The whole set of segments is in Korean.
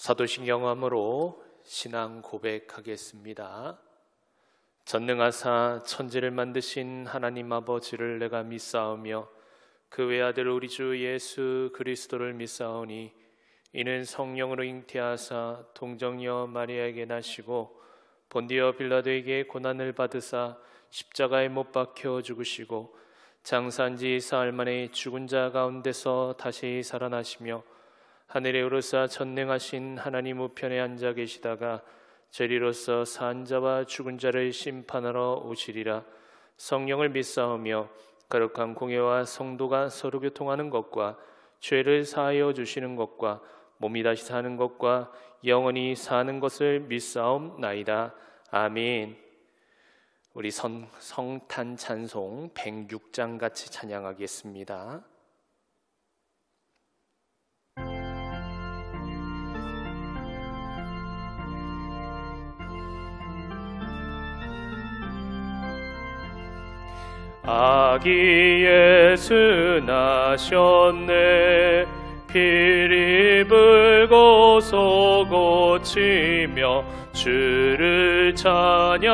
사도신경함으로 신앙 고백하겠습니다. 전능하사 천지를 만드신 하나님 아버지를 내가 믿사오며 그 외아들 우리 주 예수 그리스도를 믿사오니 이는 성령으로 잉태하사 동정녀 마리아에게 나시고 본디오 빌라도에게 고난을 받으사 십자가에 못 박혀 죽으시고 장사한지 사흘 만에 죽은 자 가운데서 다시 살아나시며 하늘에 오르사 전능하신 하나님 우편에 앉아 계시다가 저리로서 산 자와 죽은 자를 심판하러 오시리라. 성령을 믿사오며 거룩한 공회와 성도가 서로 교통하는 것과 죄를 사하여 주시는 것과 몸이 다시 사는 것과 영원히 사는 것을 믿사옵나이다. 아멘. 우리 성탄 찬송 106장 같이 찬양하겠습니다. 아기 예수 나셨네. 피리 불고 소고치며 주를 찬양하여라.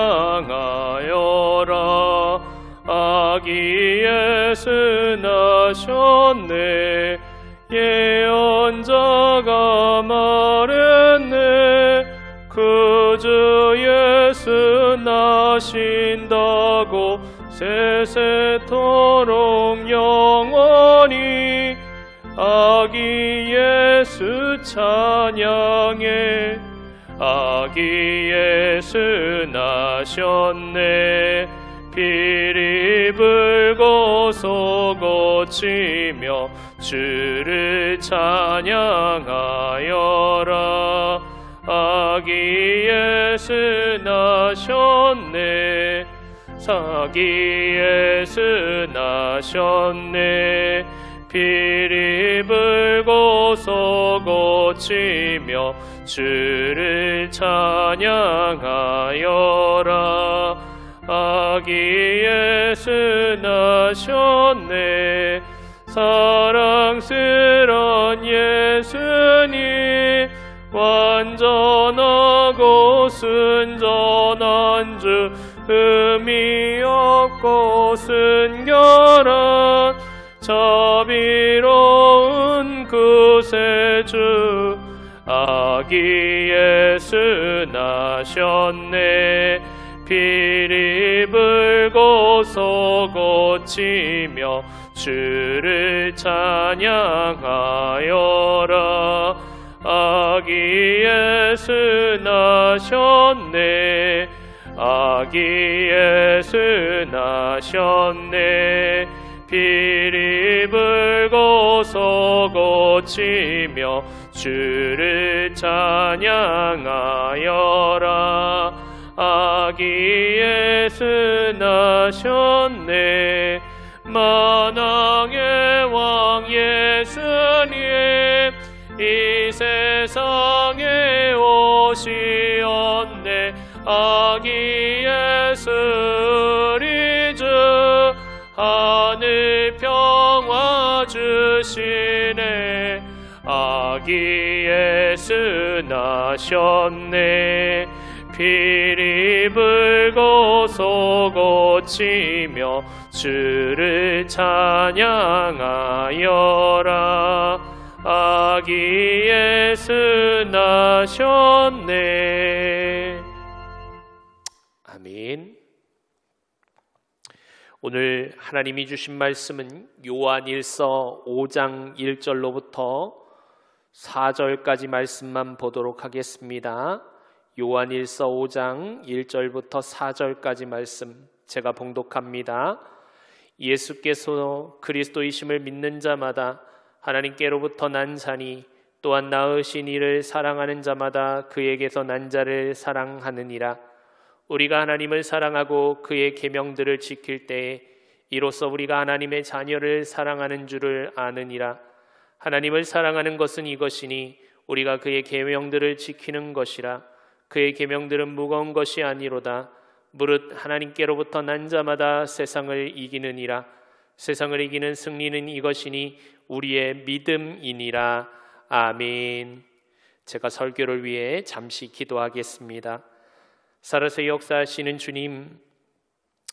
아기 예수 나셨네. 예언자가 말했네. 그 주 예수 나신다고 세세토록 영원히. 아기 예수 찬양해. 아기 예수 나셨네. 피리 불고 소고치며 주를 찬양하여라. 아기 예수 나셨네. 아기 예수 나셨네. 피리 불고 소고치며 주를 찬양하여라. 아기 예수 나셨네. 사랑스런 예수님 완전하고 순전한 주 흠이 없고 순결한 자비로운 구세주. 아기 예수 나셨네. 피리 불고 소고치며 주를 찬양하여라. 아기 예수 나셨네. 아기 예수 나셨네. 피리 불고 소고치며 주를 찬양하여라. 아기 예수 나셨네. 만왕의 왕 예수님 이 세상에 오시었네. 아기 예수 우리 주 하늘 평화 주시네. 아기 예수 나셨네. 피리 불고 소고치며 주를 찬양하여라. 아기 예수 나셨네. 아멘. 오늘 하나님이 주신 말씀은 요한일서 5장 1절로부터 4절까지 말씀만 보도록 하겠습니다. 요한일서 5장 1절부터 4절까지 말씀 제가 봉독합니다. 예수께서 그리스도이심을 믿는 자마다 하나님께로부터 난 자니 또한 낳으신 이를 사랑하는 자마다 그에게서 난 자를 사랑하느니라. 우리가 하나님을 사랑하고 그의 계명들을 지킬 때에 이로써 우리가 하나님의 자녀를 사랑하는 줄을 아느니라. 하나님을 사랑하는 것은 이것이니 우리가 그의 계명들을 지키는 것이라. 그의 계명들은 무거운 것이 아니로다. 무릇 하나님께로부터 난 자마다 세상을 이기느니라. 세상을 이기는 승리는 이것이니 우리의 믿음이니라. 아멘. 제가 설교를 위해 잠시 기도하겠습니다. 살아서 역사하시는 주님,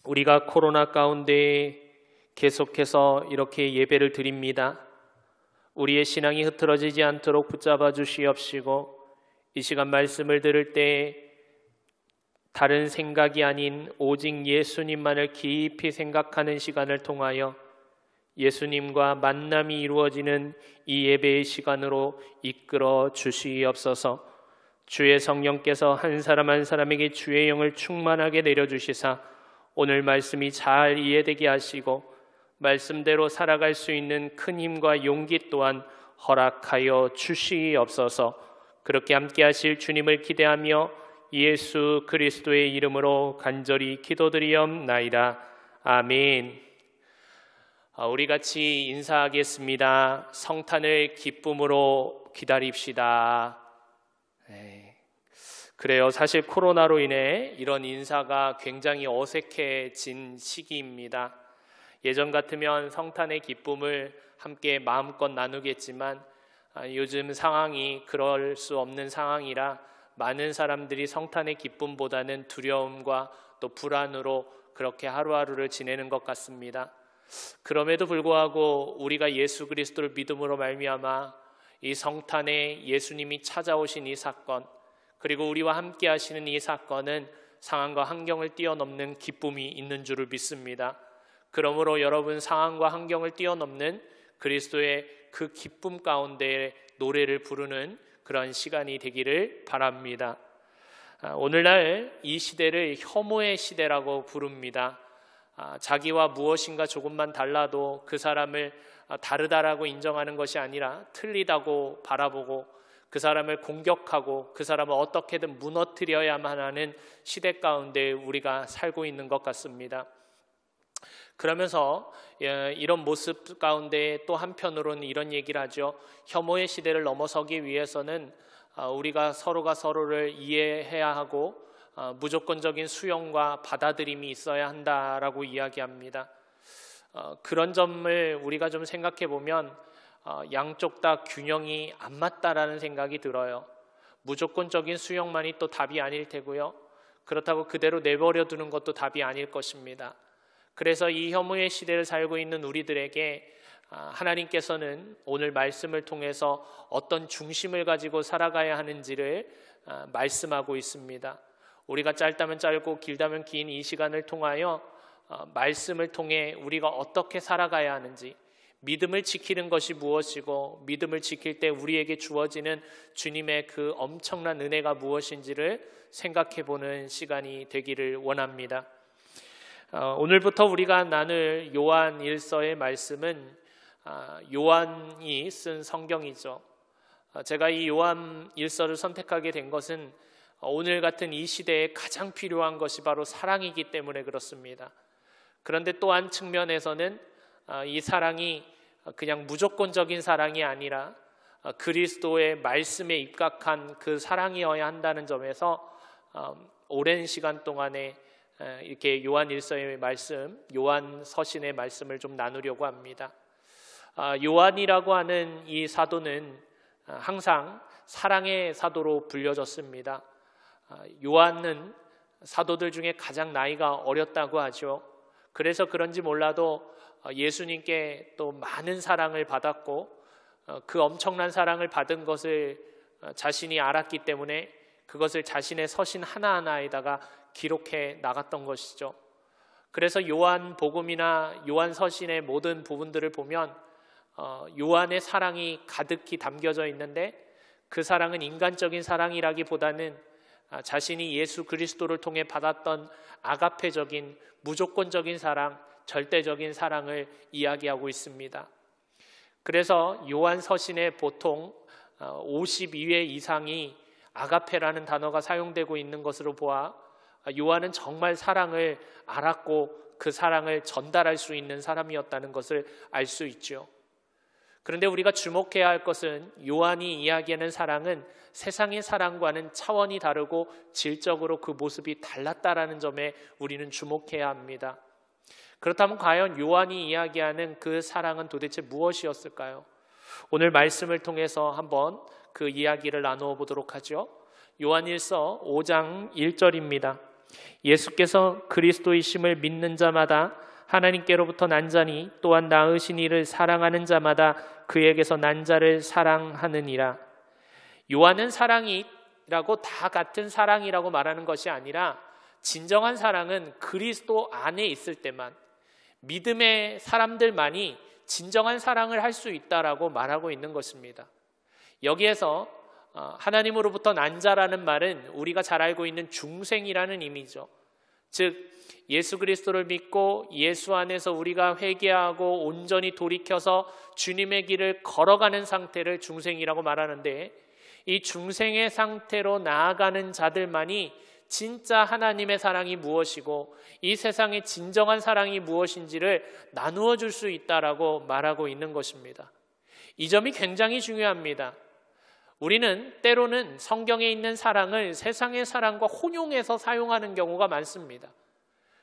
우리가 코로나 가운데 계속해서 이렇게 예배를 드립니다. 우리의 신앙이 흐트러지지 않도록 붙잡아 주시옵시고, 이 시간 말씀을 들을 때 다른 생각이 아닌 오직 예수님만을 깊이 생각하는 시간을 통하여 예수님과 만남이 이루어지는 이 예배의 시간으로 이끌어 주시옵소서. 주의 성령께서 한 사람 한 사람에게 주의 영을 충만하게 내려주시사 오늘 말씀이 잘 이해되게 하시고 말씀대로 살아갈 수 있는 큰 힘과 용기 또한 허락하여 주시옵소서. 그렇게 함께 하실 주님을 기대하며 예수 그리스도의 이름으로 간절히 기도드리옵나이다. 아멘. 우리 같이 인사하겠습니다. 성탄을 기쁨으로 기다립시다. 그래요. 사실 코로나로 인해 이런 인사가 굉장히 어색해진 시기입니다. 예전 같으면 성탄의 기쁨을 함께 마음껏 나누겠지만 요즘 상황이 그럴 수 없는 상황이라 많은 사람들이 성탄의 기쁨보다는 두려움과 또 불안으로 그렇게 하루하루를 지내는 것 같습니다. 그럼에도 불구하고 우리가 예수 그리스도를 믿음으로 말미암아 이 성탄에 예수님이 찾아오신 이 사건, 그리고 우리와 함께 하시는 이 사건은 상황과 환경을 뛰어넘는 기쁨이 있는 줄을 믿습니다. 그러므로 여러분, 상황과 환경을 뛰어넘는 그리스도의 그 기쁨 가운데 노래를 부르는 그런 시간이 되기를 바랍니다. 오늘날 이 시대를 혐오의 시대라고 부릅니다. 자기와 무엇인가 조금만 달라도 그 사람을 다르다라고 인정하는 것이 아니라 틀리다고 바라보고 그 사람을 공격하고 그 사람을 어떻게든 무너뜨려야만 하는 시대 가운데 우리가 살고 있는 것 같습니다. 그러면서 이런 모습 가운데 또 한편으로는 이런 얘기를 하죠. 혐오의 시대를 넘어서기 위해서는 우리가 서로가 서로를 이해해야 하고 무조건적인 수용과 받아들임이 있어야 한다라고 이야기합니다. 그런 점을 우리가 좀 생각해 보면 양쪽 다 균형이 안 맞다라는 생각이 들어요. 무조건적인 수용만이 또 답이 아닐 테고요. 그렇다고 그대로 내버려 두는 것도 답이 아닐 것입니다. 그래서 이 혐오의 시대를 살고 있는 우리들에게 하나님께서는 오늘 말씀을 통해서 어떤 중심을 가지고 살아가야 하는지를 말씀하고 있습니다. 우리가 짧다면 짧고 길다면 긴 이 시간을 통하여 말씀을 통해 우리가 어떻게 살아가야 하는지, 믿음을 지키는 것이 무엇이고 믿음을 지킬 때 우리에게 주어지는 주님의 그 엄청난 은혜가 무엇인지를 생각해 보는 시간이 되기를 원합니다. 오늘부터 우리가 나눌 요한 1서의 말씀은 요한이 쓴 성경이죠. 제가 이 요한 1서를 선택하게 된 것은 오늘 같은 이 시대에 가장 필요한 것이 바로 사랑이기 때문에 그렇습니다. 그런데 또 한 측면에서는 이 사랑이 그냥 무조건적인 사랑이 아니라 그리스도의 말씀에 입각한 그 사랑이어야 한다는 점에서 오랜 시간 동안에 이렇게 요한 1서의 말씀, 요한 서신의 말씀을 좀 나누려고 합니다. 요한이라고 하는 이 사도는 항상 사랑의 사도로 불려졌습니다. 요한은 사도들 중에 가장 나이가 어렸다고 하죠. 그래서 그런지 몰라도 예수님께 또 많은 사랑을 받았고 그 엄청난 사랑을 받은 것을 자신이 알았기 때문에 그것을 자신의 서신 하나하나에다가 기록해 나갔던 것이죠. 그래서 요한 복음이나 요한 서신의 모든 부분들을 보면 요한의 사랑이 가득히 담겨져 있는데 그 사랑은 인간적인 사랑이라기보다는 자신이 예수 그리스도를 통해 받았던 아가페적인 무조건적인 사랑, 절대적인 사랑을 이야기하고 있습니다. 그래서 요한 서신에 보통 52회 이상이 아가페라는 단어가 사용되고 있는 것으로 보아 요한은 정말 사랑을 알았고 그 사랑을 전달할 수 있는 사람이었다는 것을 알 수 있죠. 그런데 우리가 주목해야 할 것은 요한이 이야기하는 사랑은 세상의 사랑과는 차원이 다르고 질적으로 그 모습이 달랐다라는 점에 우리는 주목해야 합니다. 그렇다면 과연 요한이 이야기하는 그 사랑은 도대체 무엇이었을까요? 오늘 말씀을 통해서 한번 그 이야기를 나누어 보도록 하죠. 요한일서 5장 1절입니다. 예수께서 그리스도이심을 믿는 자마다 하나님께로부터 난 자니 또한 낳으신 이를 사랑하는 자마다 그에게서 난 자를 사랑하느니라. 요한은 사랑이라고 다 같은 사랑이라고 말하는 것이 아니라 진정한 사랑은 그리스도 안에 있을 때만, 믿음의 사람들만이 진정한 사랑을 할 수 있다라고 말하고 있는 것입니다. 여기에서 하나님으로부터 난 자라는 말은 우리가 잘 알고 있는 중생이라는 의미죠. 즉 예수 그리스도를 믿고 예수 안에서 우리가 회개하고 온전히 돌이켜서 주님의 길을 걸어가는 상태를 중생이라고 말하는데, 이 중생의 상태로 나아가는 자들만이 진짜 하나님의 사랑이 무엇이고 이 세상의 진정한 사랑이 무엇인지를 나누어 줄 수 있다라고 말하고 있는 것입니다. 이 점이 굉장히 중요합니다. 우리는 때로는 성경에 있는 사랑을 세상의 사랑과 혼용해서 사용하는 경우가 많습니다.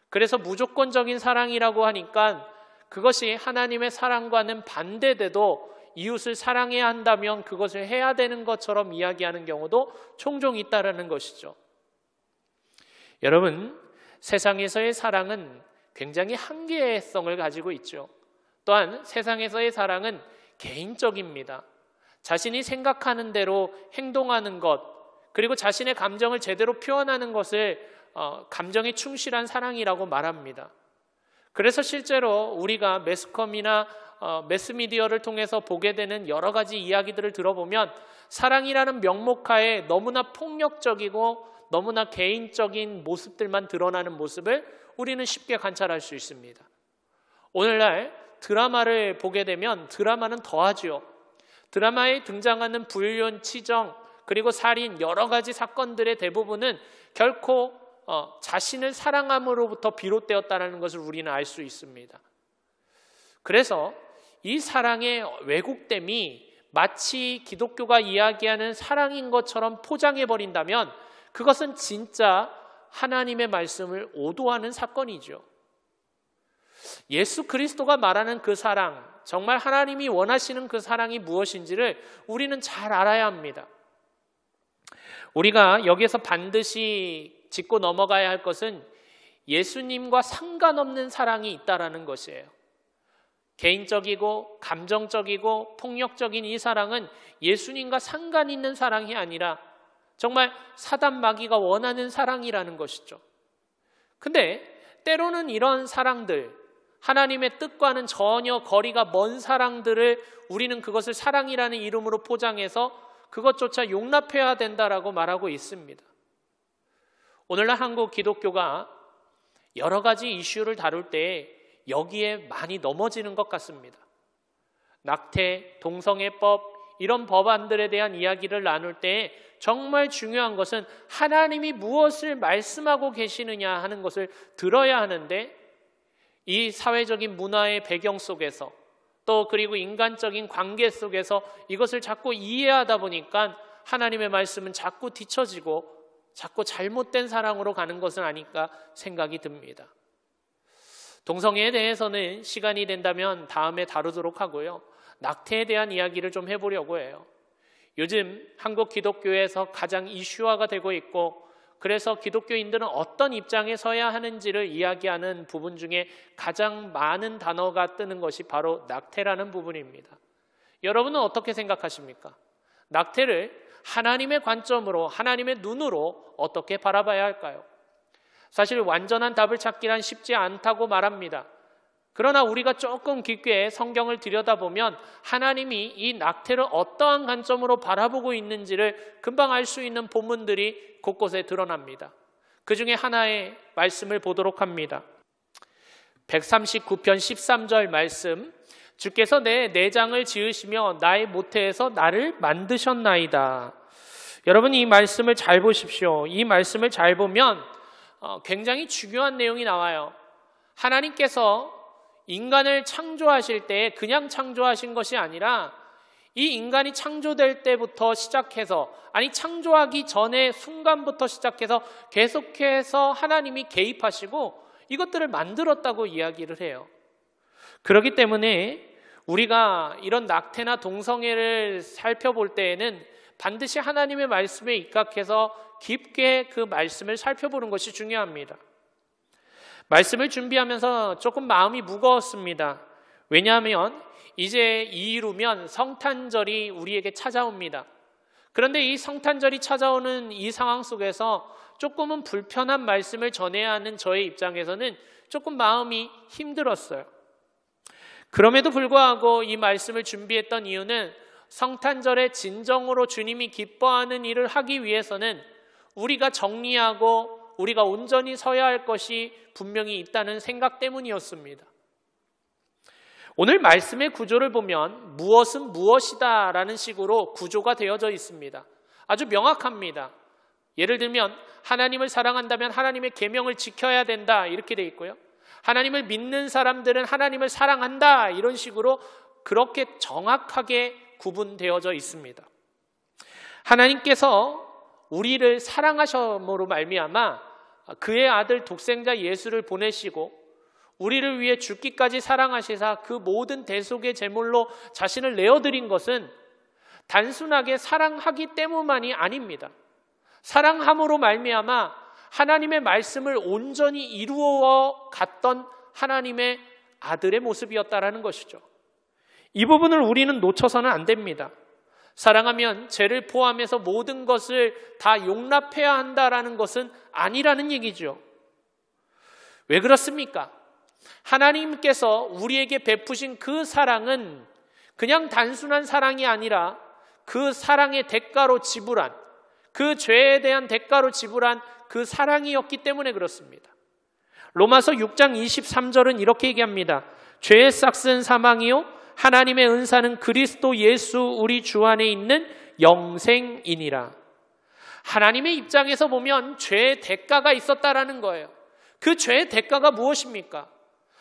그래서 무조건적인 사랑이라고 하니까 그것이 하나님의 사랑과는 반대돼도 이웃을 사랑해야 한다면 그것을 해야 되는 것처럼 이야기하는 경우도 종종 있다라는 것이죠. 여러분, 세상에서의 사랑은 굉장히 한계성을 가지고 있죠. 또한 세상에서의 사랑은 개인적입니다. 자신이 생각하는 대로 행동하는 것, 그리고 자신의 감정을 제대로 표현하는 것을 감정에 충실한 사랑이라고 말합니다. 그래서 실제로 우리가 매스컴이나 매스미디어를 통해서 보게 되는 여러 가지 이야기들을 들어보면 사랑이라는 명목하에 너무나 폭력적이고 너무나 개인적인 모습들만 드러나는 모습을 우리는 쉽게 관찰할 수 있습니다. 오늘날 드라마를 보게 되면 드라마는 더하죠. 드라마에 등장하는 불륜, 치정, 그리고 살인, 여러 가지 사건들의 대부분은 결코 자신을 사랑함으로부터 비롯되었다는 것을 우리는 알 수 있습니다. 그래서 이 사랑의 왜곡됨이 마치 기독교가 이야기하는 사랑인 것처럼 포장해버린다면 그것은 진짜 하나님의 말씀을 오도하는 사건이죠. 예수 그리스도가 말하는 그 사랑, 정말 하나님이 원하시는 그 사랑이 무엇인지를 우리는 잘 알아야 합니다. 우리가 여기에서 반드시 짚고 넘어가야 할 것은 예수님과 상관없는 사랑이 있다라는 것이에요. 개인적이고 감정적이고 폭력적인 이 사랑은 예수님과 상관 있는 사랑이 아니라 정말 사단 마귀가 원하는 사랑이라는 것이죠. 근데 때로는 이런 사랑들, 하나님의 뜻과는 전혀 거리가 먼 사랑들을 우리는 그것을 사랑이라는 이름으로 포장해서 그것조차 용납해야 된다라고 말하고 있습니다. 오늘날 한국 기독교가 여러 가지 이슈를 다룰 때 여기에 많이 넘어지는 것 같습니다. 낙태, 동성애법, 이런 법안들에 대한 이야기를 나눌 때 정말 중요한 것은 하나님이 무엇을 말씀하고 계시느냐 하는 것을 들어야 하는데, 이 사회적인 문화의 배경 속에서 또 그리고 인간적인 관계 속에서 이것을 자꾸 이해하다 보니까 하나님의 말씀은 자꾸 뒤처지고 자꾸 잘못된 사랑으로 가는 것은 아닐까 생각이 듭니다. 동성애에 대해서는 시간이 된다면 다음에 다루도록 하고요. 낙태에 대한 이야기를 좀 해보려고 해요. 요즘 한국 기독교에서 가장 이슈화가 되고 있고, 그래서 기독교인들은 어떤 입장에 서야 하는지를 이야기하는 부분 중에 가장 많은 단어가 뜨는 것이 바로 낙태라는 부분입니다. 여러분은 어떻게 생각하십니까? 낙태를 하나님의 관점으로, 하나님의 눈으로 어떻게 바라봐야 할까요? 사실 완전한 답을 찾기란 쉽지 않다고 말합니다. 그러나 우리가 조금 깊게 성경을 들여다보면 하나님이 이 낙태를 어떠한 관점으로 바라보고 있는지를 금방 알 수 있는 본문들이 곳곳에 드러납니다. 그 중에 하나의 말씀을 보도록 합니다. 139편 13절 말씀, 주께서 내 내장을 지으시며 나의 모태에서 나를 만드셨나이다. 여러분, 이 말씀을 잘 보십시오. 이 말씀을 잘 보면 굉장히 중요한 내용이 나와요. 하나님께서 인간을 창조하실 때 그냥 창조하신 것이 아니라 이 인간이 창조될 때부터 시작해서, 아니 창조하기 전의 순간부터 시작해서 계속해서 하나님이 개입하시고 이것들을 만들었다고 이야기를 해요. 그렇기 때문에 우리가 이런 낙태나 동성애를 살펴볼 때에는 반드시 하나님의 말씀에 입각해서 깊게 그 말씀을 살펴보는 것이 중요합니다. 말씀을 준비하면서 조금 마음이 무거웠습니다. 왜냐하면 이제 2일후면 성탄절이 우리에게 찾아옵니다. 그런데 이 성탄절이 찾아오는 이 상황 속에서 조금은 불편한 말씀을 전해야 하는 저의 입장에서는 조금 마음이 힘들었어요. 그럼에도 불구하고 이 말씀을 준비했던 이유는 성탄절에 진정으로 주님이 기뻐하는 일을 하기 위해서는 우리가 정리하고 우리가 온전히 서야 할 것이 분명히 있다는 생각 때문이었습니다. 오늘 말씀의 구조를 보면 무엇은 무엇이다 라는 식으로 구조가 되어져 있습니다. 아주 명확합니다. 예를 들면 하나님을 사랑한다면 하나님의 계명을 지켜야 된다 이렇게 돼 있고요. 하나님을 믿는 사람들은 하나님을 사랑한다 이런 식으로 그렇게 정확하게 구분되어져 있습니다. 하나님께서 우리를 사랑하심으로 말미암아 그의 아들 독생자 예수를 보내시고 우리를 위해 죽기까지 사랑하시사 그 모든 대속의 제물로 자신을 내어드린 것은 단순하게 사랑하기 때문만이 아닙니다. 사랑함으로 말미암아 하나님의 말씀을 온전히 이루어 갔던 하나님의 아들의 모습이었다라는 것이죠. 이 부분을 우리는 놓쳐서는 안 됩니다. 사랑하면 죄를 포함해서 모든 것을 다 용납해야 한다라는 것은 아니라는 얘기죠. 왜 그렇습니까? 하나님께서 우리에게 베푸신 그 사랑은 그냥 단순한 사랑이 아니라 그 사랑의 대가로 지불한, 그 죄에 대한 대가로 지불한 그 사랑이었기 때문에 그렇습니다. 로마서 6장 23절은 이렇게 얘기합니다. 죄의 싹은 사망이요 하나님의 은사는 그리스도 예수 우리 주 안에 있는 영생이니라. 하나님의 입장에서 보면 죄의 대가가 있었다라는 거예요. 그 죄의 대가가 무엇입니까?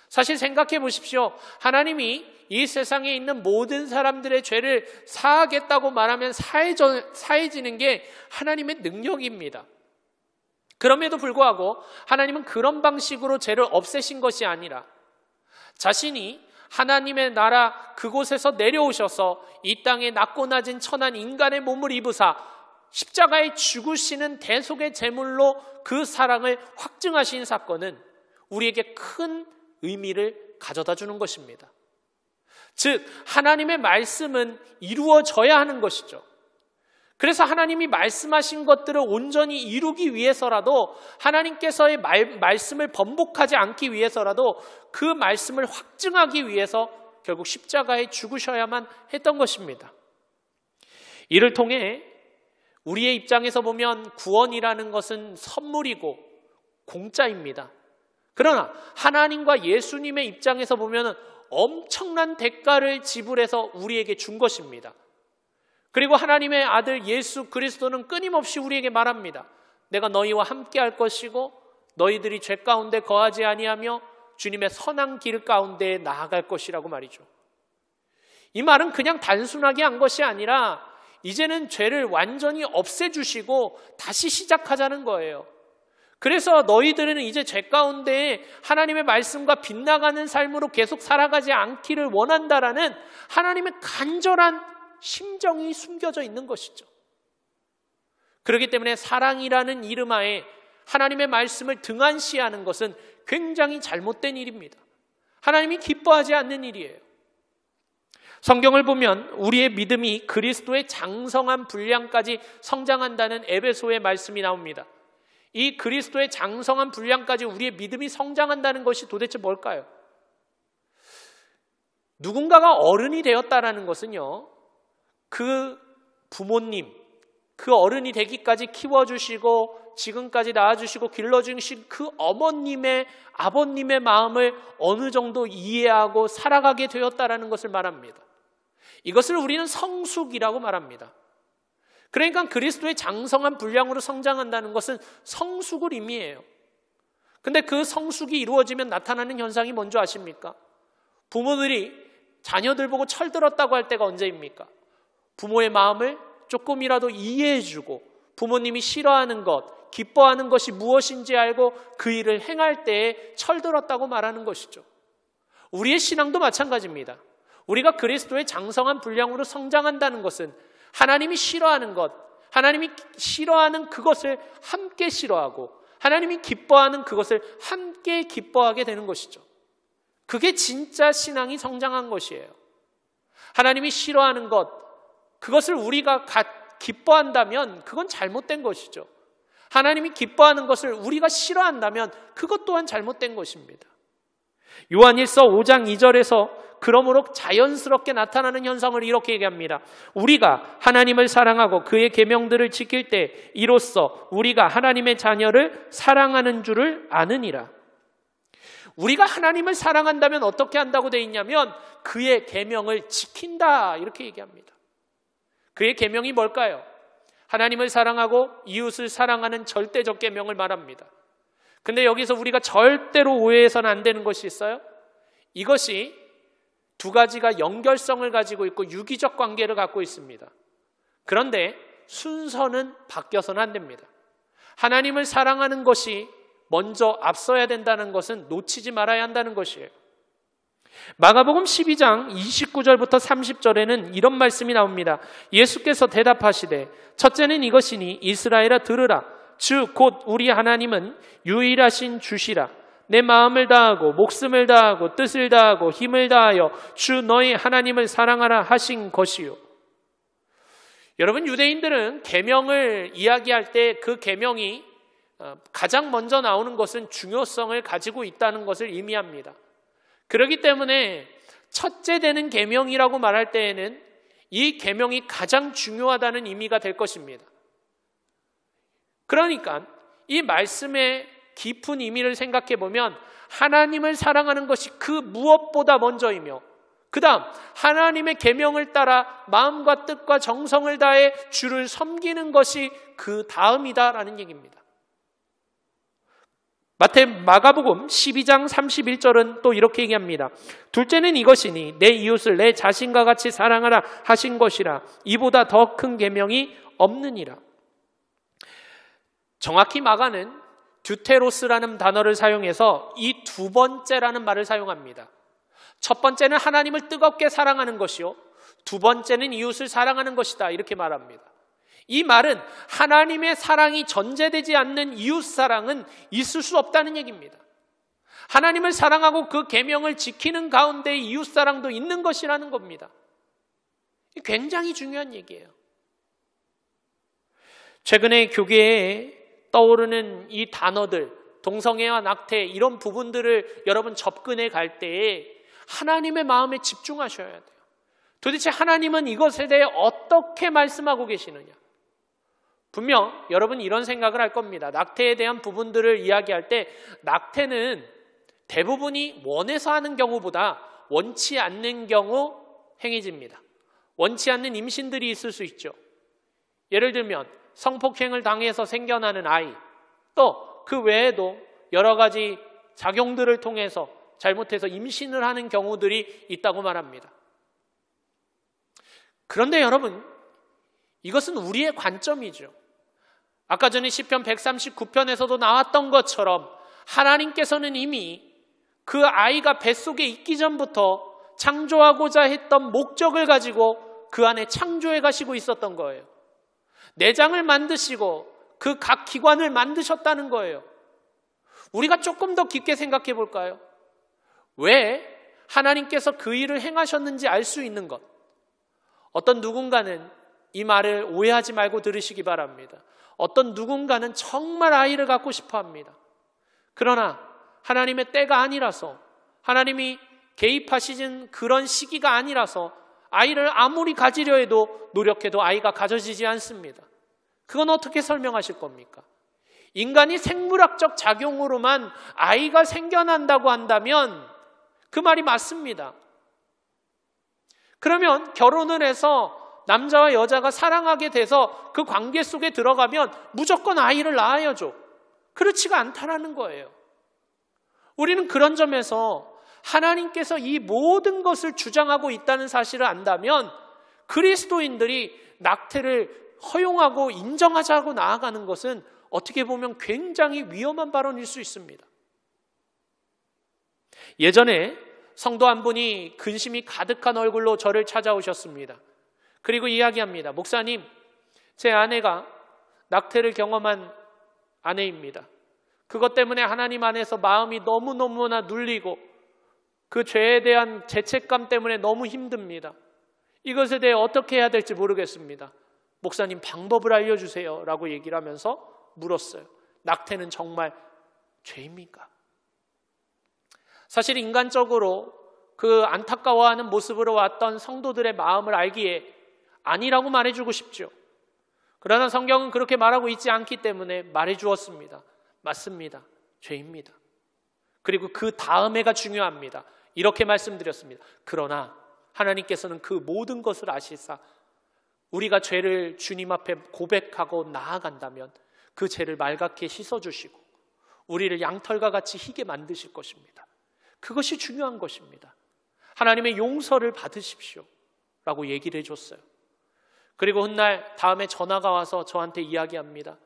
사실 생각해 보십시오. 하나님이 이 세상에 있는 모든 사람들의 죄를 사하겠다고 말하면 사해지는 게 하나님의 능력입니다. 그럼에도 불구하고 하나님은 그런 방식으로 죄를 없애신 것이 아니라 자신이 하나님의 나라 그곳에서 내려오셔서 이 땅에 낮고 낮은 천한 인간의 몸을 입으사 십자가에 죽으시는 대속의 제물로 그 사랑을 확증하신 사건은 우리에게 큰 의미를 가져다 주는 것입니다. 즉 하나님의 말씀은 이루어져야 하는 것이죠. 그래서 하나님이 말씀하신 것들을 온전히 이루기 위해서라도 하나님께서의 말씀을 번복하지 않기 위해서라도 그 말씀을 확증하기 위해서 결국 십자가에 죽으셔야만 했던 것입니다. 이를 통해 우리의 입장에서 보면 구원이라는 것은 선물이고 공짜입니다. 그러나 하나님과 예수님의 입장에서 보면 엄청난 대가를 지불해서 우리에게 준 것입니다. 그리고 하나님의 아들 예수 그리스도는 끊임없이 우리에게 말합니다. 내가 너희와 함께 할 것이고 너희들이 죄 가운데 거하지 아니하며 주님의 선한 길 가운데 나아갈 것이라고 말이죠. 이 말은 그냥 단순하게 한 것이 아니라 이제는 죄를 완전히 없애주시고 다시 시작하자는 거예요. 그래서 너희들은 이제 죄 가운데 하나님의 말씀과 빗나가는 삶으로 계속 살아가지 않기를 원한다라는 하나님의 간절한 심정이 숨겨져 있는 것이죠. 그렇기 때문에 사랑이라는 이름하에 하나님의 말씀을 등한시하는 것은 굉장히 잘못된 일입니다. 하나님이 기뻐하지 않는 일이에요. 성경을 보면 우리의 믿음이 그리스도의 장성한 분량까지 성장한다는 에베소의 말씀이 나옵니다. 이 그리스도의 장성한 분량까지 우리의 믿음이 성장한다는 것이 도대체 뭘까요? 누군가가 어른이 되었다라는 것은요, 그 부모님, 그 어른이 되기까지 키워주시고 지금까지 낳아주시고 길러주신 그 어머님의 아버님의 마음을 어느 정도 이해하고 살아가게 되었다라는 것을 말합니다. 이것을 우리는 성숙이라고 말합니다. 그러니까 그리스도의 장성한 분량으로 성장한다는 것은 성숙을 의미해요. 근데 그 성숙이 이루어지면 나타나는 현상이 뭔지 아십니까? 부모들이 자녀들 보고 철들었다고 할 때가 언제입니까? 부모의 마음을 조금이라도 이해해주고 부모님이 싫어하는 것, 기뻐하는 것이 무엇인지 알고 그 일을 행할 때에 철들었다고 말하는 것이죠. 우리의 신앙도 마찬가지입니다. 우리가 그리스도의 장성한 분량으로 성장한다는 것은 하나님이 싫어하는 것, 하나님이 싫어하는 그것을 함께 싫어하고 하나님이 기뻐하는 그것을 함께 기뻐하게 되는 것이죠. 그게 진짜 신앙이 성장한 것이에요. 하나님이 싫어하는 것, 그것을 우리가 기뻐한다면 그건 잘못된 것이죠. 하나님이 기뻐하는 것을 우리가 싫어한다면 그것 또한 잘못된 것입니다. 요한일서 5장 2절에서 그러므로 자연스럽게 나타나는 현상을 이렇게 얘기합니다. 우리가 하나님을 사랑하고 그의 계명들을 지킬 때 이로써 우리가 하나님의 자녀를 사랑하는 줄을 아느니라. 우리가 하나님을 사랑한다면 어떻게 한다고 되어 있냐면 그의 계명을 지킨다 이렇게 얘기합니다. 그의 계명이 뭘까요? 하나님을 사랑하고 이웃을 사랑하는 절대적 계명을 말합니다. 근데 여기서 우리가 절대로 오해해서는 안 되는 것이 있어요. 이것이 두 가지가 연결성을 가지고 있고 유기적 관계를 갖고 있습니다. 그런데 순서는 바뀌어서는 안 됩니다. 하나님을 사랑하는 것이 먼저 앞서야 된다는 것은 놓치지 말아야 한다는 것이에요. 마가복음 12장 29절부터 30절에는 이런 말씀이 나옵니다. 예수께서 대답하시되 첫째는 이것이니 이스라엘아 들으라. 주 곧 우리 하나님은 유일하신 주시라. 내 마음을 다하고 목숨을 다하고 뜻을 다하고 힘을 다하여 주 너희 하나님을 사랑하라 하신 것이요. 여러분, 유대인들은 계명을 이야기할 때 그 계명이 가장 먼저 나오는 것은 중요성을 가지고 있다는 것을 의미합니다. 그렇기 때문에 첫째 되는 계명이라고 말할 때에는 이 계명이 가장 중요하다는 의미가 될 것입니다. 그러니까 이 말씀의 깊은 의미를 생각해 보면 하나님을 사랑하는 것이 그 무엇보다 먼저이며 그 다음 하나님의 계명을 따라 마음과 뜻과 정성을 다해 주를 섬기는 것이 그 다음이다라는 얘기입니다. 마가복음 12장 31절은 또 이렇게 얘기합니다. 둘째는 이것이니 내 이웃을 내 자신과 같이 사랑하라 하신 것이라. 이보다 더 큰 계명이 없느니라. 정확히 마가는 듀테로스라는 단어를 사용해서 이 두 번째라는 말을 사용합니다. 첫 번째는 하나님을 뜨겁게 사랑하는 것이요, 두 번째는 이웃을 사랑하는 것이다 이렇게 말합니다. 이 말은 하나님의 사랑이 전제되지 않는 이웃 사랑은 있을 수 없다는 얘기입니다. 하나님을 사랑하고 그 계명을 지키는 가운데 이웃 사랑도 있는 것이라는 겁니다. 굉장히 중요한 얘기예요. 최근에 교계에 떠오르는 이 단어들, 동성애와 낙태 이런 부분들을 여러분 접근해 갈 때에 하나님의 마음에 집중하셔야 돼요. 도대체 하나님은 이것에 대해 어떻게 말씀하고 계시느냐? 분명 여러분 이런 생각을 할 겁니다. 낙태에 대한 부분들을 이야기할 때 낙태는 대부분이 원해서 하는 경우보다 원치 않는 경우 행해집니다. 원치 않는 임신들이 있을 수 있죠. 예를 들면 성폭행을 당해서 생겨나는 아이, 또 그 외에도 여러 가지 작용들을 통해서 잘못해서 임신을 하는 경우들이 있다고 말합니다. 그런데 여러분, 이것은 우리의 관점이죠. 아까 전에 시편 139편에서도 나왔던 것처럼 하나님께서는 이미 그 아이가 뱃속에 있기 전부터 창조하고자 했던 목적을 가지고 그 안에 창조해 가시고 있었던 거예요. 내장을 만드시고 그 각 기관을 만드셨다는 거예요. 우리가 조금 더 깊게 생각해 볼까요? 왜 하나님께서 그 일을 행하셨는지 알 수 있는 것. 어떤 누군가는 이 말을 오해하지 말고 들으시기 바랍니다. 어떤 누군가는 정말 아이를 갖고 싶어 합니다. 그러나 하나님의 때가 아니라서, 하나님이 개입하시는 그런 시기가 아니라서 아이를 아무리 가지려 해도 노력해도 아이가 가져지지 않습니다. 그건 어떻게 설명하실 겁니까? 인간이 생물학적 작용으로만 아이가 생겨난다고 한다면 그 말이 맞습니다. 그러면 결혼을 해서 남자와 여자가 사랑하게 돼서 그 관계 속에 들어가면 무조건 아이를 낳아야죠. 그렇지가 않다라는 거예요. 우리는 그런 점에서 하나님께서 이 모든 것을 주장하고 있다는 사실을 안다면 그리스도인들이 낙태를 허용하고 인정하자고 나아가는 것은 어떻게 보면 굉장히 위험한 발언일 수 있습니다. 예전에 성도 한 분이 근심이 가득한 얼굴로 저를 찾아오셨습니다. 그리고 이야기합니다. 목사님, 제 아내가 낙태를 경험한 아내입니다. 그것 때문에 하나님 안에서 마음이 너무너무나 눌리고 그 죄에 대한 죄책감 때문에 너무 힘듭니다. 이것에 대해 어떻게 해야 될지 모르겠습니다. 목사님, 방법을 알려주세요 라고 얘기를 하면서 물었어요. 낙태는 정말 죄입니까? 사실 인간적으로 그 안타까워하는 모습으로 왔던 성도들의 마음을 알기에 아니라고 말해주고 싶죠. 그러나 성경은 그렇게 말하고 있지 않기 때문에 말해주었습니다. 맞습니다. 죄입니다. 그리고 그 다음에가 중요합니다. 이렇게 말씀드렸습니다. 그러나 하나님께서는 그 모든 것을 아시사 우리가 죄를 주님 앞에 고백하고 나아간다면 그 죄를 맑게 씻어주시고 우리를 양털과 같이 희게 만드실 것입니다. 그것이 중요한 것입니다. 하나님의 용서를 받으십시오 라고 얘기를 해줬어요. 그리고 훗날 다음에 전화가 와서 저한테 이야기합니다.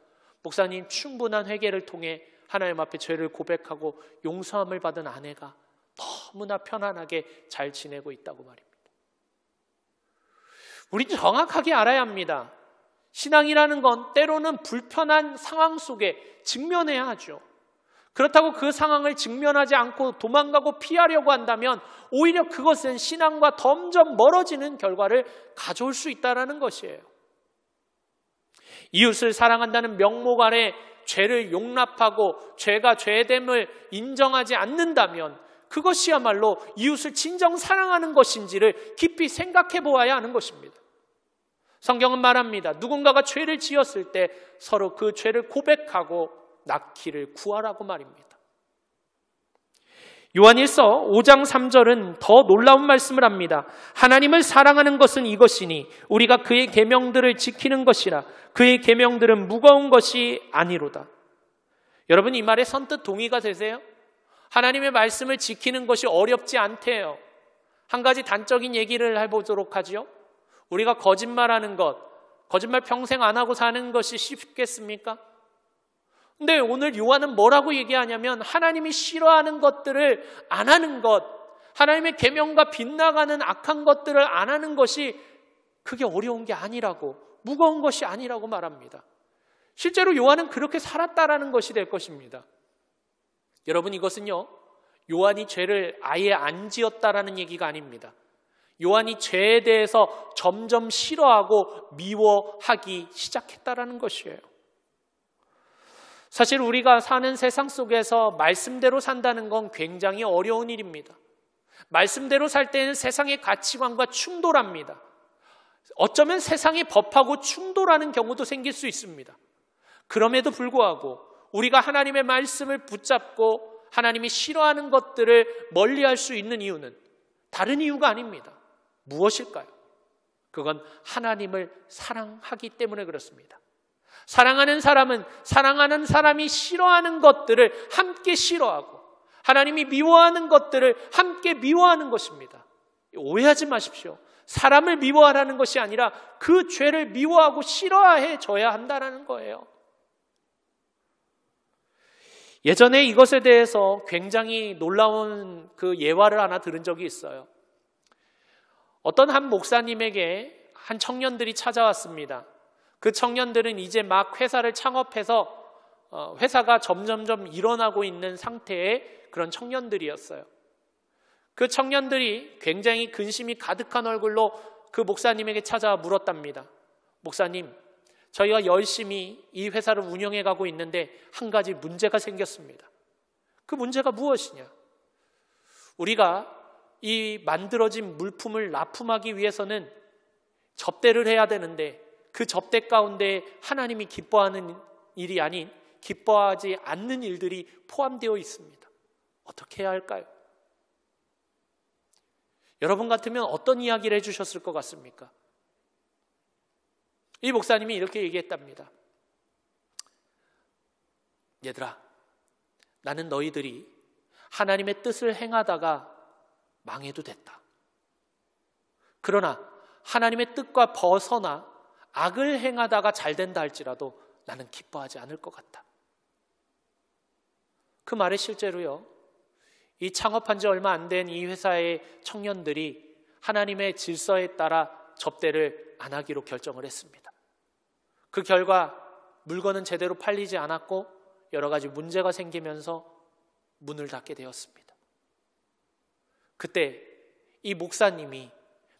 목사님, 충분한 회개를 통해 하나님 앞에 죄를 고백하고 용서함을 받은 아내가 너무나 편안하게 잘 지내고 있다고 말입니다. 우리는 정확하게 알아야 합니다. 신앙이라는 건 때로는 불편한 상황 속에 직면해야 하죠. 그렇다고 그 상황을 직면하지 않고 도망가고 피하려고 한다면 오히려 그것은 신앙과 점점 멀어지는 결과를 가져올 수 있다는 것이에요. 이웃을 사랑한다는 명목 아래 죄를 용납하고 죄가 죄됨을 인정하지 않는다면 그것이야말로 이웃을 진정 사랑하는 것인지를 깊이 생각해 보아야 하는 것입니다. 성경은 말합니다. 누군가가 죄를 지었을 때 서로 그 죄를 고백하고 낫기를 구하라고 말입니다. 요한일서 5장 3절은 더 놀라운 말씀을 합니다. 하나님을 사랑하는 것은 이것이니 우리가 그의 계명들을 지키는 것이라. 그의 계명들은 무거운 것이 아니로다. 여러분, 이 말에 선뜻 동의가 되세요? 하나님의 말씀을 지키는 것이 어렵지 않대요. 한 가지 단적인 얘기를 해보도록 하죠. 우리가 거짓말하는 것, 거짓말 평생 안 하고 사는 것이 쉽겠습니까? 근데 오늘 요한은 뭐라고 얘기하냐면 하나님이 싫어하는 것들을 안 하는 것, 하나님의 계명과 빗나가는 악한 것들을 안 하는 것이 그게 어려운 게 아니라고, 무거운 것이 아니라고 말합니다. 실제로 요한은 그렇게 살았다라는 것이 될 것입니다. 여러분, 이것은요, 요한이 죄를 아예 안 지었다라는 얘기가 아닙니다. 요한이 죄에 대해서 점점 싫어하고 미워하기 시작했다라는 것이에요. 사실 우리가 사는 세상 속에서 말씀대로 산다는 건 굉장히 어려운 일입니다. 말씀대로 살 때는 세상의 가치관과 충돌합니다. 어쩌면 세상의 법하고 충돌하는 경우도 생길 수 있습니다. 그럼에도 불구하고 우리가 하나님의 말씀을 붙잡고 하나님이 싫어하는 것들을 멀리할 수 있는 이유는 다른 이유가 아닙니다. 무엇일까요? 그건 하나님을 사랑하기 때문에 그렇습니다. 사랑하는 사람은 사랑하는 사람이 싫어하는 것들을 함께 싫어하고 하나님이 미워하는 것들을 함께 미워하는 것입니다. 오해하지 마십시오. 사람을 미워하라는 것이 아니라 그 죄를 미워하고 싫어해 줘야 한다는 거예요. 예전에 이것에 대해서 굉장히 놀라운 그 예화를 하나 들은 적이 있어요. 어떤 한 목사님에게 한 청년들이 찾아왔습니다. 그 청년들은 이제 막 회사를 창업해서 회사가 점점점 일어나고 있는 상태의 그런 청년들이었어요. 그 청년들이 굉장히 근심이 가득한 얼굴로 그 목사님에게 찾아와 물었답니다. 목사님, 저희가 열심히 이 회사를 운영해 가고 있는데 한 가지 문제가 생겼습니다. 그 문제가 무엇이냐? 우리가 이 만들어진 물품을 납품하기 위해서는 접대를 해야 되는데 그 접대 가운데 하나님이 기뻐하는 일이 아닌 기뻐하지 않는 일들이 포함되어 있습니다. 어떻게 해야 할까요? 여러분 같으면 어떤 이야기를 해주셨을 것 같습니까? 이 목사님이 이렇게 얘기했답니다. 얘들아, 나는 너희들이 하나님의 뜻을 행하다가 망해도 됐다. 그러나 하나님의 뜻과 벗어나 악을 행하다가 잘 된다 할지라도 나는 기뻐하지 않을 것 같다. 그 말에 실제로요, 이 창업한 지 얼마 안 된 이 회사의 청년들이 하나님의 질서에 따라 접대를 안 하기로 결정을 했습니다. 그 결과 물건은 제대로 팔리지 않았고 여러 가지 문제가 생기면서 문을 닫게 되었습니다. 그때 이 목사님이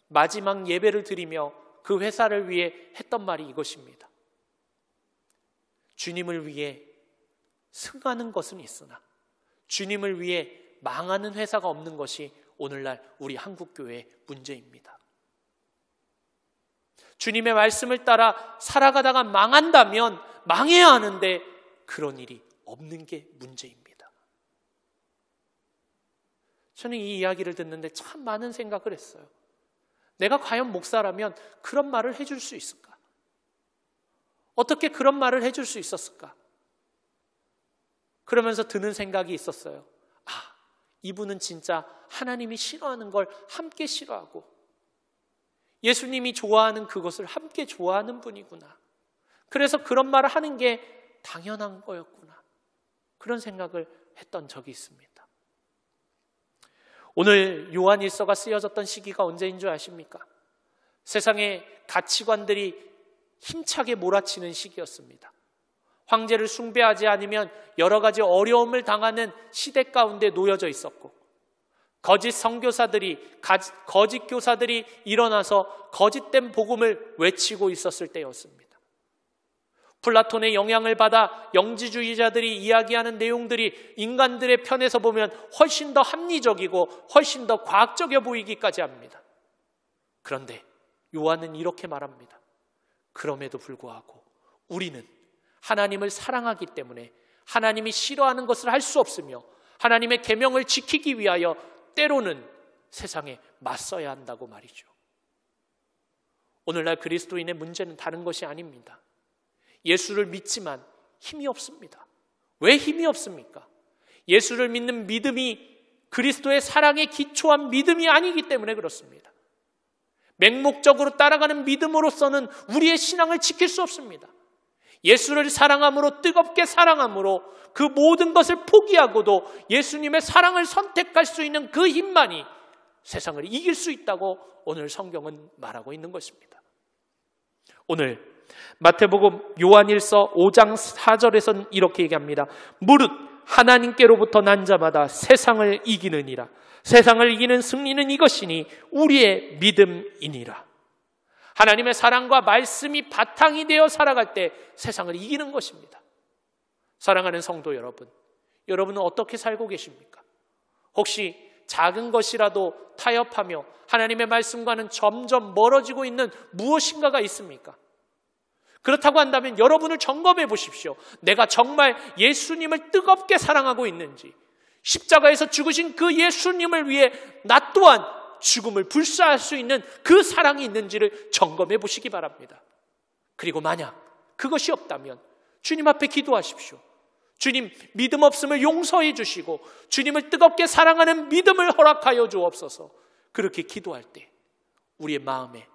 마지막 예배를 드리며 그 회사를 위해 했던 말이 이것입니다. 주님을 위해 승하는 것은 있으나 주님을 위해 망하는 회사가 없는 것이 오늘날 우리 한국교회의 문제입니다. 주님의 말씀을 따라 살아가다가 망한다면 망해야 하는데 그런 일이 없는 게 문제입니다. 저는 이 이야기를 듣는데 참 많은 생각을 했어요. 내가 과연 목사라면 그런 말을 해줄 수 있을까? 어떻게 그런 말을 해줄 수 있었을까? 그러면서 드는 생각이 있었어요. 이분은 진짜 하나님이 싫어하는 걸 함께 싫어하고 예수님이 좋아하는 그것을 함께 좋아하는 분이구나. 그래서 그런 말을 하는 게 당연한 거였구나. 그런 생각을 했던 적이 있습니다. 오늘 요한일서가 쓰여졌던 시기가 언제인 줄 아십니까? 세상의 가치관들이 힘차게 몰아치는 시기였습니다. 황제를 숭배하지 않으면 여러 가지 어려움을 당하는 시대 가운데 놓여져 있었고 거짓 선교사들이, 거짓 교사들이 일어나서 거짓된 복음을 외치고 있었을 때였습니다. 플라톤의 영향을 받아 영지주의자들이 이야기하는 내용들이 인간들의 편에서 보면 훨씬 더 합리적이고 훨씬 더 과학적이어 보이기까지 합니다. 그런데 요한은 이렇게 말합니다. 그럼에도 불구하고 우리는 하나님을 사랑하기 때문에 하나님이 싫어하는 것을 할 수 없으며 하나님의 계명을 지키기 위하여 때로는 세상에 맞서야 한다고 말이죠. 오늘날 그리스도인의 문제는 다른 것이 아닙니다. 예수를 믿지만 힘이 없습니다. 왜 힘이 없습니까? 예수를 믿는 믿음이 그리스도의 사랑에 기초한 믿음이 아니기 때문에 그렇습니다. 맹목적으로 따라가는 믿음으로서는 우리의 신앙을 지킬 수 없습니다. 예수를 사랑함으로, 뜨겁게 사랑함으로 그 모든 것을 포기하고도 예수님의 사랑을 선택할 수 있는 그 힘만이 세상을 이길 수 있다고 오늘 성경은 말하고 있는 것입니다. 오늘 마태복음 요한일서 5장 4절에서는 이렇게 얘기합니다. 무릇 하나님께로부터 난 자마다 세상을 이기느니라. 세상을 이기는 승리는 이것이니 우리의 믿음이니라. 하나님의 사랑과 말씀이 바탕이 되어 살아갈 때 세상을 이기는 것입니다. 사랑하는 성도 여러분, 여러분은 어떻게 살고 계십니까? 혹시 작은 것이라도 타협하며 하나님의 말씀과는 점점 멀어지고 있는 무엇인가가 있습니까? 그렇다고 한다면 여러분을 점검해 보십시오. 내가 정말 예수님을 뜨겁게 사랑하고 있는지, 십자가에서 죽으신 그 예수님을 위해 나 또한 죽음을 불사할 수 있는 그 사랑이 있는지를 점검해 보시기 바랍니다. 그리고 만약 그것이 없다면 주님 앞에 기도하십시오. 주님, 믿음 없음을 용서해 주시고 주님을 뜨겁게 사랑하는 믿음을 허락하여 주옵소서. 그렇게 기도할 때 우리의 마음에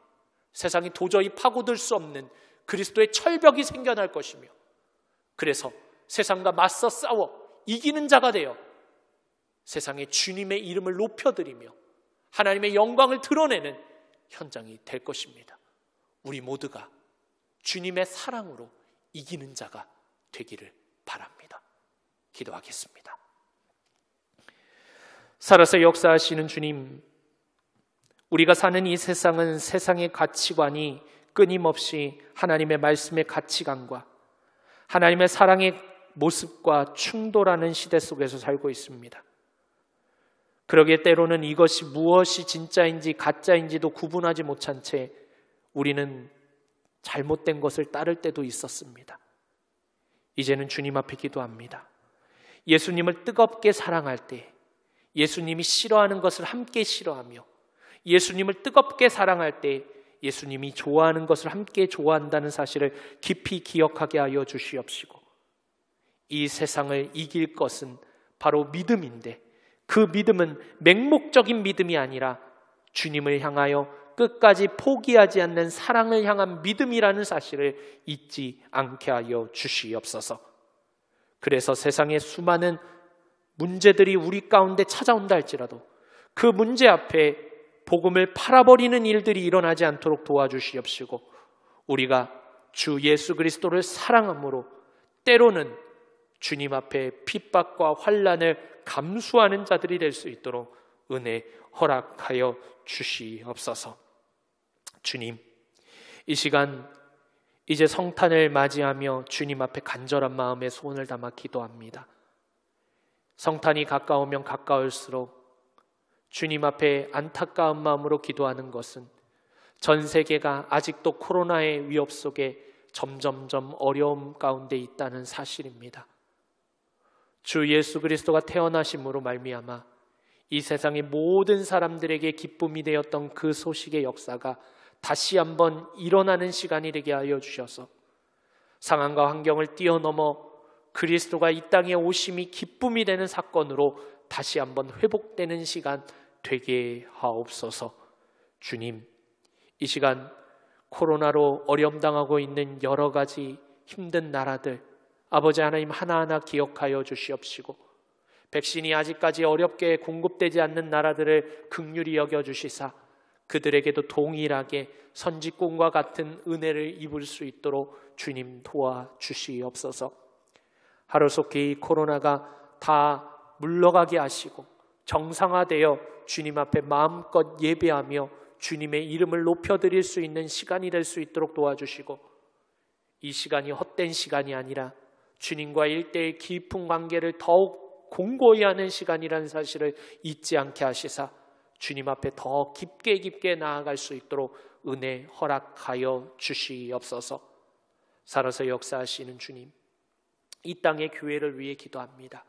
세상이 도저히 파고들 수 없는 그리스도의 철벽이 생겨날 것이며, 그래서 세상과 맞서 싸워 이기는 자가 되어 세상에 주님의 이름을 높여드리며 하나님의 영광을 드러내는 현장이 될 것입니다. 우리 모두가 주님의 사랑으로 이기는 자가 되기를 바랍니다. 기도하겠습니다. 살아서 역사하시는 주님, 우리가 사는 이 세상은 세상의 가치관이 끊임없이 하나님의 말씀의 가치관과 하나님의 사랑의 모습과 충돌하는 시대 속에서 살고 있습니다. 그러기에 때로는 이것이 무엇이 진짜인지 가짜인지도 구분하지 못한 채 우리는 잘못된 것을 따를 때도 있었습니다. 이제는 주님 앞에 기도합니다. 예수님을 뜨겁게 사랑할 때 예수님이 싫어하는 것을 함께 싫어하며, 예수님을 뜨겁게 사랑할 때 예수님이 좋아하는 것을 함께 좋아한다는 사실을 깊이 기억하게 하여 주시옵시고, 이 세상을 이길 것은 바로 믿음인데 그 믿음은 맹목적인 믿음이 아니라 주님을 향하여 끝까지 포기하지 않는 사랑을 향한 믿음이라는 사실을 잊지 않게 하여 주시옵소서. 그래서 세상의 수많은 문제들이 우리 가운데 찾아온다 할지라도 그 문제 앞에 복음을 팔아버리는 일들이 일어나지 않도록 도와주시옵시고 우리가 주 예수 그리스도를 사랑함으로 때로는 주님 앞에 핍박과 환난을 감수하는 자들이 될 수 있도록 은혜 허락하여 주시옵소서. 주님, 이 시간 이제 성탄을 맞이하며 주님 앞에 간절한 마음에 소원을 담아 기도합니다. 성탄이 가까우면 가까울수록 주님 앞에 안타까운 마음으로 기도하는 것은 전 세계가 아직도 코로나의 위협 속에 점점점 어려움 가운데 있다는 사실입니다. 주 예수 그리스도가 태어나심으로 말미암아 이 세상의 모든 사람들에게 기쁨이 되었던 그 소식의 역사가 다시 한번 일어나는 시간이 되게 하여 주셔서 상황과 환경을 뛰어넘어 그리스도가 이 땅에 오심이 기쁨이 되는 사건으로 다시 한번 회복되는 시간 되게 하옵소서. 주님, 이 시간 코로나로 어려움당하고 있는 여러 가지 힘든 나라들 아버지 하나님 하나하나 기억하여 주시옵시고 백신이 아직까지 어렵게 공급되지 않는 나라들을 긍휼히 여겨주시사 그들에게도 동일하게 선지권과 같은 은혜를 입을 수 있도록 주님 도와주시옵소서. 하루속히 코로나가 다 물러가게 하시고 정상화되어 주님 앞에 마음껏 예배하며 주님의 이름을 높여드릴 수 있는 시간이 될 수 있도록 도와주시고 이 시간이 헛된 시간이 아니라 주님과 일대의 깊은 관계를 더욱 공고히 하는 시간이라는 사실을 잊지 않게 하시사 주님 앞에 더 깊게 나아갈 수 있도록 은혜 허락하여 주시옵소서. 살아서 역사하시는 주님, 이 땅의 교회를 위해 기도합니다.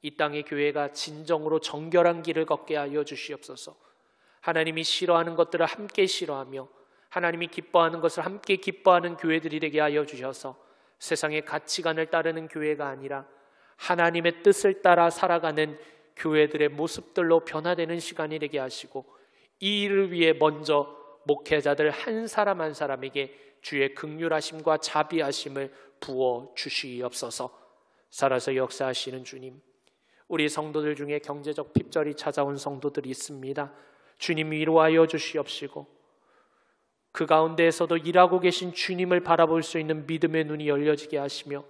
이 땅의 교회가 진정으로 정결한 길을 걷게 하여 주시옵소서. 하나님이 싫어하는 것들을 함께 싫어하며 하나님이 기뻐하는 것을 함께 기뻐하는 교회들이 되게 하여 주셔서 세상의 가치관을 따르는 교회가 아니라 하나님의 뜻을 따라 살아가는 교회들의 모습들로 변화되는 시간이 되게 하시고 이 일을 위해 먼저 목회자들 한 사람 한 사람에게 주의 긍휼하심과 자비하심을 부어 주시옵소서. 살아서 역사하시는 주님, 우리 성도들 중에 경제적 핍절이 찾아온 성도들이 있습니다. 주님 위로하여 주시옵시고 그 가운데에서도 일하고 계신 주님을 바라볼 수 있는 믿음의 눈이 열려지게 하시며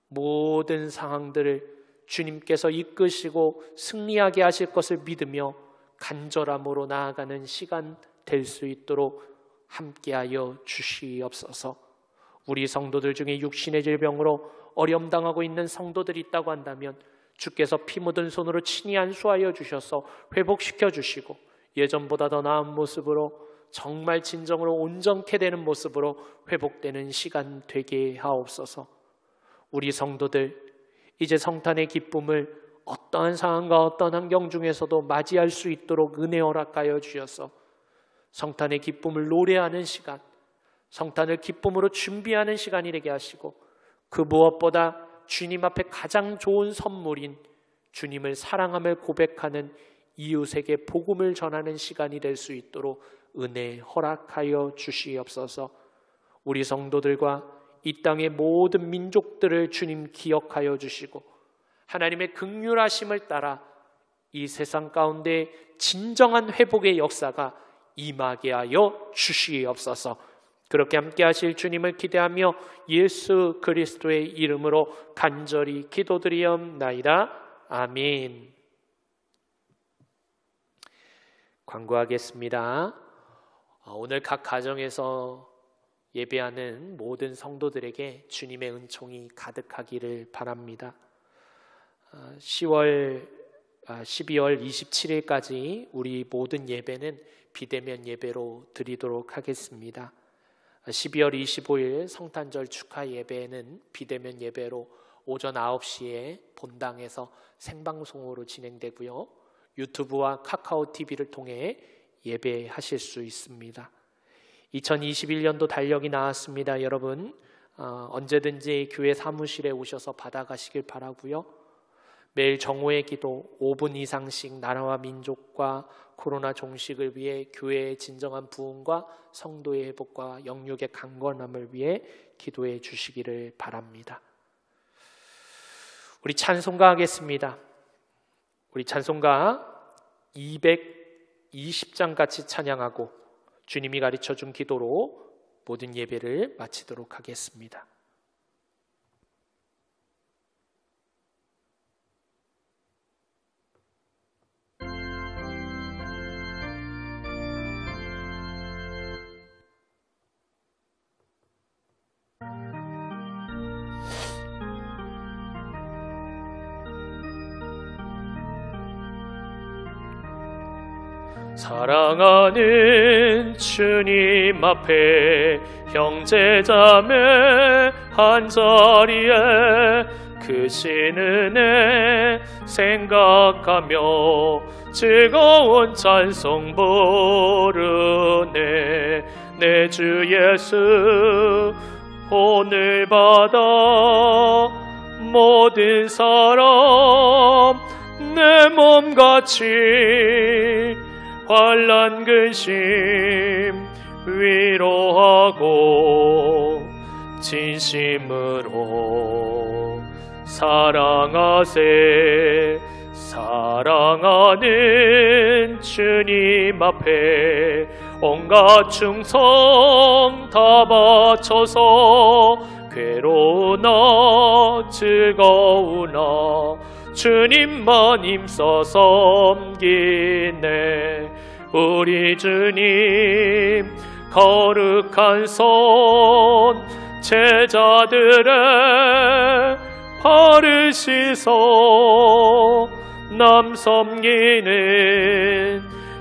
모든 상황들을 주님께서 이끄시고 승리하게 하실 것을 믿으며 간절함으로 나아가는 시간 될 수 있도록 함께하여 주시옵소서. 우리 성도들 중에 육신의 질병으로 어려움당하고 있는 성도들이 있다고 한다면 주께서 피 묻은 손으로 친히 안수하여 주셔서 회복시켜 주시고 예전보다 더 나은 모습으로 정말 진정으로 온전케 되는 모습으로 회복되는 시간 되게 하옵소서. 우리 성도들 이제 성탄의 기쁨을 어떠한 상황과 어떠한 환경 중에서도 맞이할 수 있도록 은혜 허락하여 주셔서 성탄의 기쁨을 노래하는 시간, 성탄을 기쁨으로 준비하는 시간이 되게 하시고 그 무엇보다 주님 앞에 가장 좋은 선물인 주님을 사랑함을 고백하는 이웃에게 복음을 전하는 시간이 될 수 있도록 은혜 허락하여 주시옵소서. 우리 성도들과 이 땅의 모든 민족들을 주님 기억하여 주시고 하나님의 긍휼하심을 따라 이 세상 가운데 진정한 회복의 역사가 임하게 하여 주시옵소서. 그렇게 함께 하실 주님을 기대하며 예수 그리스도의 이름으로 간절히 기도드리옵나이다. 아멘. 광고하겠습니다. 오늘 각 가정에서 예배하는 모든 성도들에게 주님의 은총이 가득하기를 바랍니다. 12월 27일까지 우리 모든 예배는 비대면 예배로 드리도록 하겠습니다. 12월 25일 성탄절 축하 예배는 비대면 예배로 오전 9시에 본당에서 생방송으로 진행되고요. 유튜브와 카카오 TV를 통해 예배하실 수 있습니다. 2021년도 달력이 나왔습니다. 여러분 언제든지 교회 사무실에 오셔서 받아가시길 바라고요. 매일 정오의 기도 5분 이상씩 나라와 민족과 코로나 종식을 위해 교회의 진정한 부흥과 성도의 회복과 영육의 강건함을 위해 기도해 주시기를 바랍니다. 우리 찬송가 하겠습니다. 우리 찬송가 20장 같이 찬양하고 주님이 가르쳐준 기도로 모든 예배를 마치도록 하겠습니다. 사랑하는 주님 앞에 형제자매 한자리에 크신 은혜 생각하며 즐거운 찬송 부르네. 내 주 예수 오늘 받아 모든 사람 내 몸같이 환난 근심 위로하고 진심으로 사랑하세. 사랑하는 주님 앞에 온갖 충성 다 바쳐서 괴로우나 즐거우나 주님만 힘써 섬기네. 우리 주님 거룩한 손 제자들의 발을 씻어 남 섬기는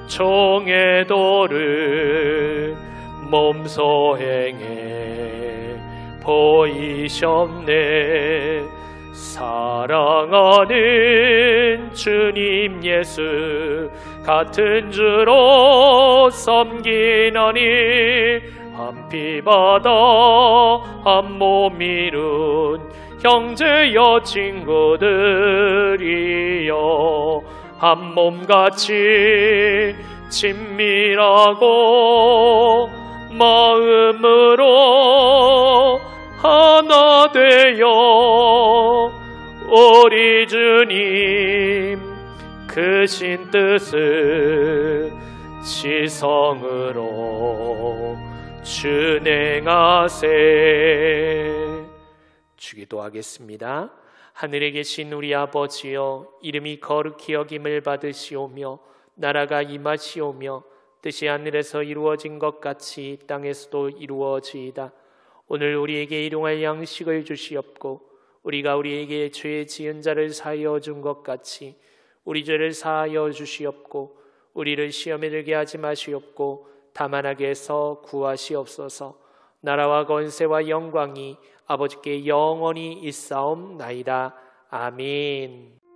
종의 도를 몸소 행해 보이셨네. 사랑하는 주님 예수 같은 주로 섬기나니 한 피 받아 한 몸 이룬 형제여 친구들이여 한 몸같이 친밀하고 마음으로 하나 되어 우리 주님 크신 뜻을 지성으로 준행하세. 주기도하겠습니다. 하늘에 계신 우리 아버지여, 이름이 거룩히 여김을 받으시오며 나라가 임하시오며 뜻이 하늘에서 이루어진 것 같이 땅에서도 이루어지이다. 오늘 우리에게 일용할 양식을 주시옵고 우리가 우리에게 죄 지은 자를 사하여 준 것 같이 우리 죄를 사하여 주시옵고 우리를 시험에 들게 하지 마시옵고 다만 악에서 구하시옵소서. 나라와 권세와 영광이 아버지께 영원히 있사옵나이다. 아멘.